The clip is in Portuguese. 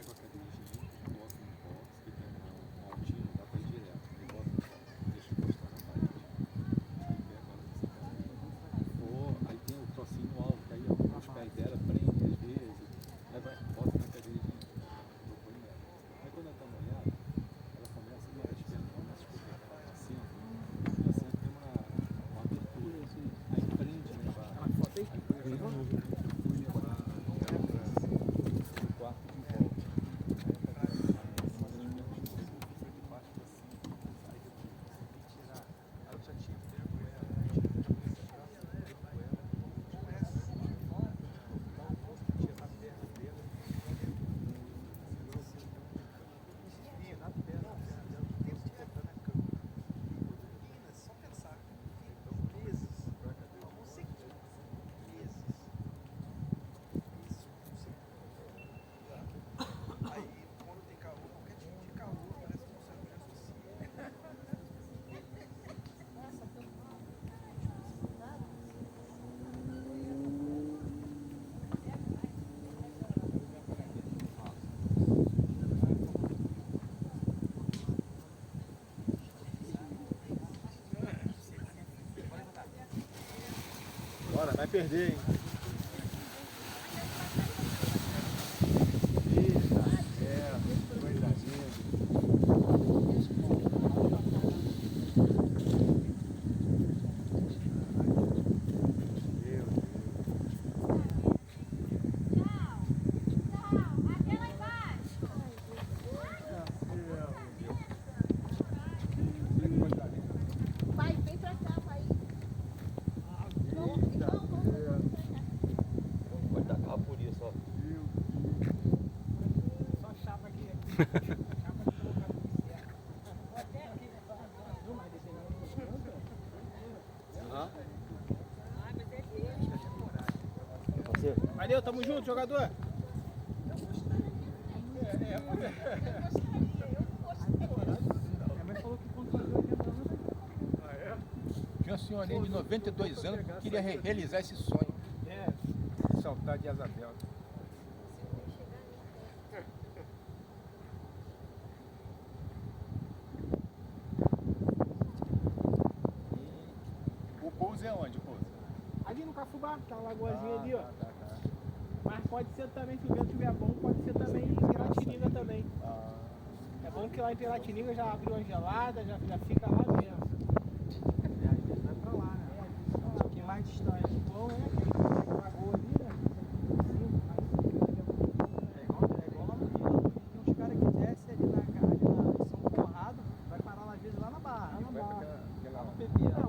pego a cadeia de higiene, boto no box, que tem um altinho, dá pra ir direto. E boto no box, deixa encostar na parede. Aí pego ela que você quer. Aí tem o trocinho alto, que aí os pés dela prende às vezes, leva, bota na cadeia de higiene, eu ponho nela. Aí quando ela tá molhada, ela começa a esquentar, começa a escorregar no assento. O assento tem uma abertura, aí prende, né? Aí põe essa eu fui levar pro quarto de volta. Aí eu já tinha pego Bora, vai perder, hein? Vai, vem pra cá, vai. Vai tacar por isso, ó. Só chapa aqui. Chapa que colocar no certo. Até aqui. Não vai descer não. Aham. Ai, mas é Deus. Valeu, tamo junto, jogador. Minha mãe falou que quando fazer 80 anos. Ah, é? Tinha uma senhorinha de 92 anos que queria realizar esse sonho. É. Saltar de asa delta. O pouso é onde, o pouso? Ali no Cafubá, aquela lagoazinha ali, ó. Tá. Mas pode ser também, se o vento estiver bom, pode ser também em Piratininga também. Ah, É bom que lá em Piratininga já abriu uma gelada, já fica lá mesmo. Às vezes vai pra lá, né? Um pouquinho mais distante. Bom, é aquele lagoa ali, né? É igual lá no Rio. Tem uns caras que descem ali na São Conrado, vai parar às vezes lá na Barra. vai pra aquela- Lá no PP.